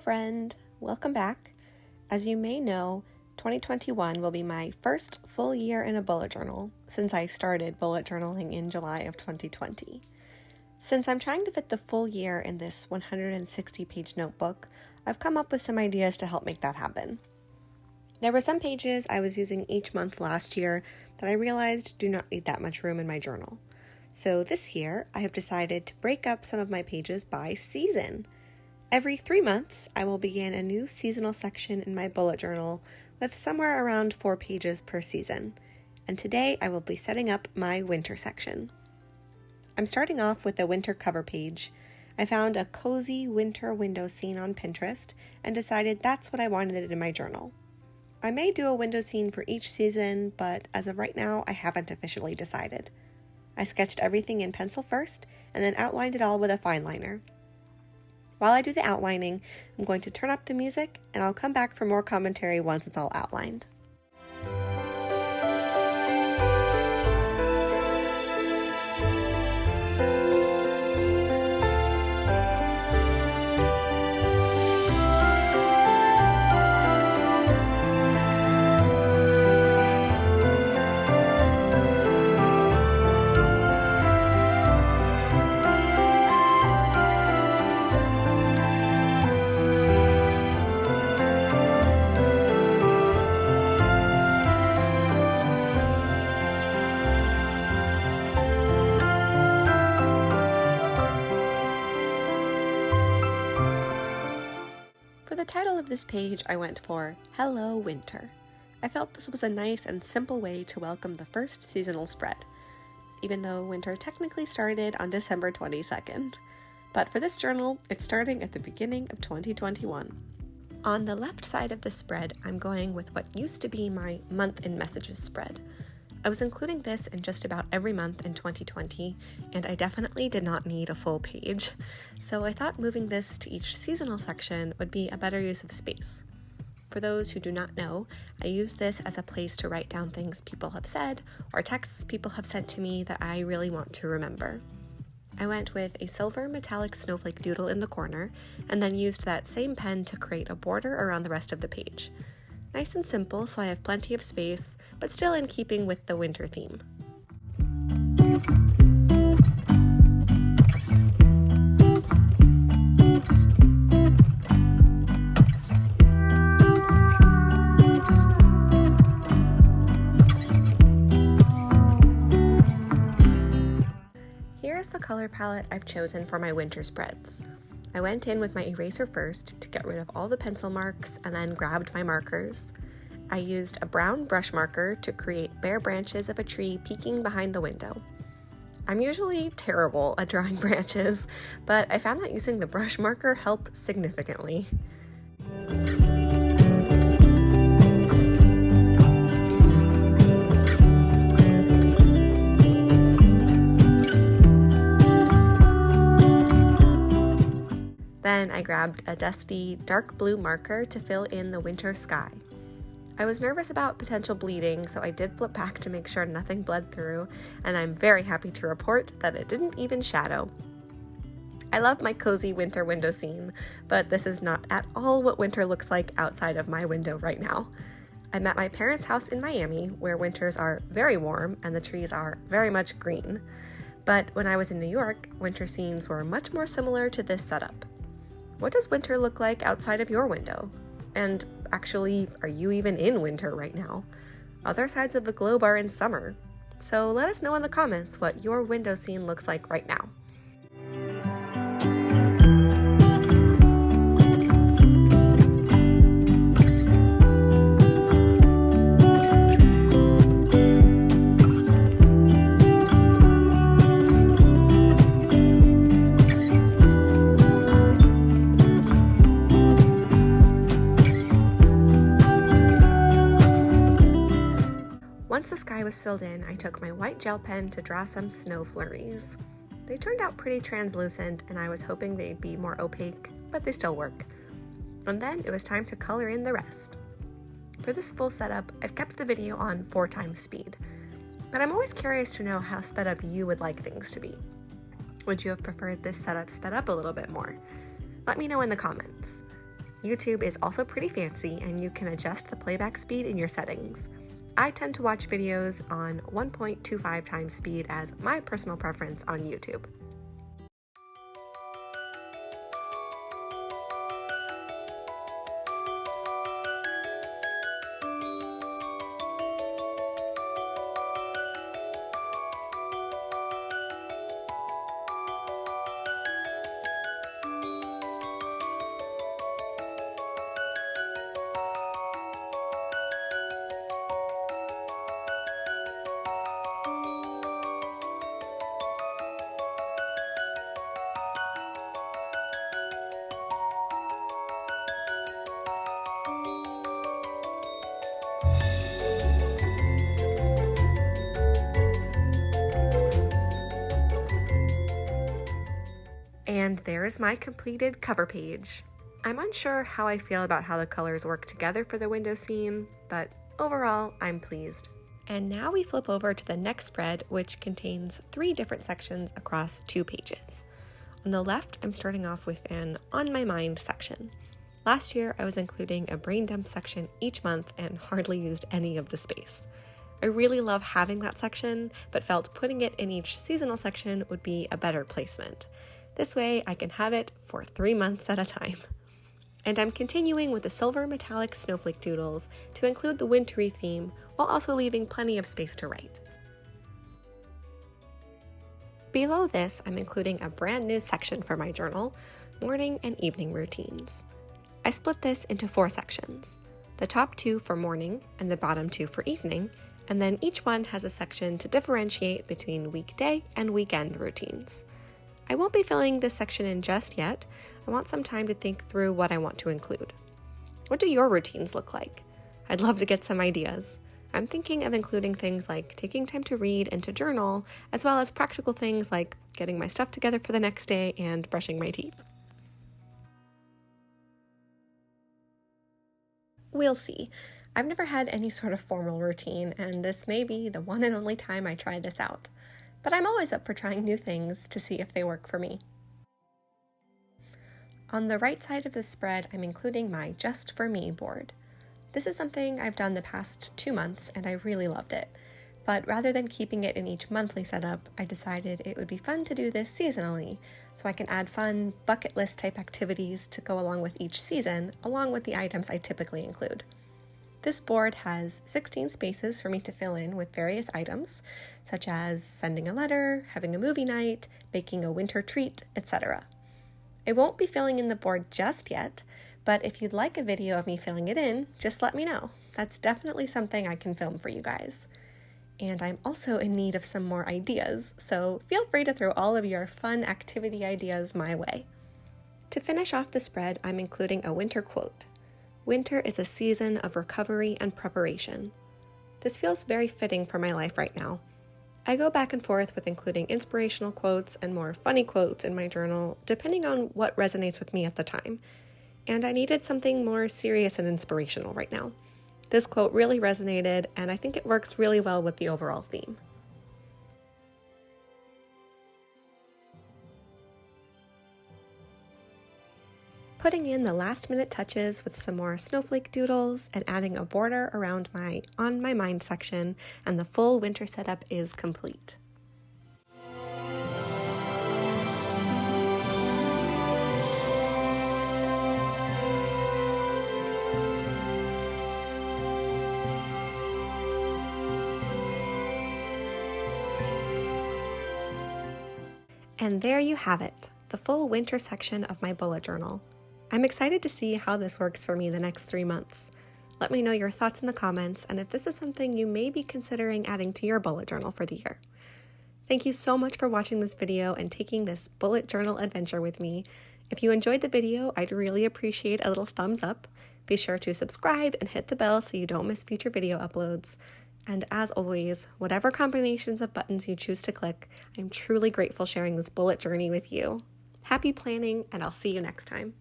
friend! Welcome back. As you may know, 2021 will be my first full year in a bullet journal since I started bullet journaling in July of 2020. Since I'm trying to fit the full year in this 160-page notebook, I've come up with some ideas to help make that happen. There were some pages I was using each month last year that I realized do not need that much room in my journal. So this year, I have decided to break up some of my pages by season. Every 3 months, I will begin a new seasonal section in my bullet journal with somewhere around 4 pages per season. And today, I will be setting up my winter section. I'm starting off with a winter cover page. I found a cozy winter window scene on Pinterest and decided that's what I wanted in my journal. I may do a window scene for each season, but as of right now, I haven't officially decided. I sketched everything in pencil first and then outlined it all with a fine liner. While I do the outlining, I'm going to turn up the music and I'll come back for more commentary once it's all outlined. For the title of this page, I went for Hello Winter. I felt this was a nice and simple way to welcome the first seasonal spread, even though winter technically started on December 22nd. But for this journal, it's starting at the beginning of 2021. On the left side of the spread, I'm going with what used to be my month in messages spread. I was including this in just about every month in 2020, and I definitely did not need a full page. So I thought moving this to each seasonal section would be a better use of space. For those who do not know, I use this as a place to write down things people have said or texts people have sent to me that I really want to remember. I went with a silver metallic snowflake doodle in the corner and then used that same pen to create a border around the rest of the page. Nice and simple, so I have plenty of space, but still in keeping with the winter theme. Here's the color palette I've chosen for my winter spreads. I went in with my eraser first to get rid of all the pencil marks and then grabbed my markers. I used a brown brush marker to create bare branches of a tree peeking behind the window. I'm usually terrible at drawing branches, but I found that using the brush marker helped significantly. Then I grabbed a dusty dark blue marker to fill in the winter sky. I was nervous about potential bleeding, so I did flip back to make sure nothing bled through, and I'm very happy to report that it didn't even shadow. I love my cozy winter window scene, but this is not at all what winter looks like outside of my window right now. I'm at my parents' house in Miami, where winters are very warm and the trees are very much green. But when I was in New York, winter scenes were much more similar to this setup. What does winter look like outside of your window? And actually, are you even in winter right now? Other sides of the globe are in summer. So let us know in the comments what your window scene looks like right now. Once the sky was filled in, I took my white gel pen to draw some snow flurries. They turned out pretty translucent, and I was hoping they'd be more opaque, but they still work. And then it was time to color in the rest. For this full setup, I've kept the video on 4 times speed, but I'm always curious to know how sped up you would like things to be. Would you have preferred this setup sped up a little bit more? Let me know in the comments. YouTube is also pretty fancy and you can adjust the playback speed in your settings. I tend to watch videos on 1.25 times speed as my personal preference on YouTube. And there's my completed cover page. I'm unsure how I feel about how the colors work together for the window scene, but overall, I'm pleased. And now we flip over to the next spread, which contains 3 different sections across 2 pages. On the left, I'm starting off with an On My Mind section. Last year, I was including a brain dump section each month and hardly used any of the space. I really love having that section, but felt putting it in each seasonal section would be a better placement. This way, I can have it for 3 months at a time. And I'm continuing with the silver metallic snowflake doodles to include the wintry theme, while also leaving plenty of space to write. Below this, I'm including a brand new section for my journal, morning and evening routines. I split this into 4 sections, the top 2 for morning and the bottom 2 for evening, and then each one has a section to differentiate between weekday and weekend routines. I won't be filling this section in just yet. I want some time to think through what I want to include. What do your routines look like? I'd love to get some ideas. I'm thinking of including things like taking time to read and to journal, as well as practical things like getting my stuff together for the next day and brushing my teeth. We'll see. I've never had any sort of formal routine, and this may be the one and only time I try this out. But I'm always up for trying new things to see if they work for me. On the right side of the spread, I'm including my Just For Me board. This is something I've done the past 2 months and I really loved it. But rather than keeping it in each monthly setup, I decided it would be fun to do this seasonally, so I can add fun bucket list type activities to go along with each season, along with the items I typically include. This board has 16 spaces for me to fill in with various items, such as sending a letter, having a movie night, baking a winter treat, etc. I won't be filling in the board just yet, but if you'd like a video of me filling it in, just let me know. That's definitely something I can film for you guys. And I'm also in need of some more ideas, so feel free to throw all of your fun activity ideas my way. To finish off the spread, I'm including a winter quote. Winter is a season of recovery and preparation. This feels very fitting for my life right now. I go back and forth with including inspirational quotes and more funny quotes in my journal, depending on what resonates with me at the time. And I needed something more serious and inspirational right now. This quote really resonated, and I think it works really well with the overall theme. Putting in the last-minute touches with some more snowflake doodles and adding a border around my On My Mind section, and the full winter setup is complete. And there you have it, the full winter section of my bullet journal. I'm excited to see how this works for me the next 3 months. Let me know your thoughts in the comments and if this is something you may be considering adding to your bullet journal for the year. Thank you so much for watching this video and taking this bullet journal adventure with me. If you enjoyed the video, I'd really appreciate a little thumbs up. Be sure to subscribe and hit the bell so you don't miss future video uploads. And as always, whatever combinations of buttons you choose to click, I'm truly grateful sharing this bullet journey with you. Happy planning, and I'll see you next time.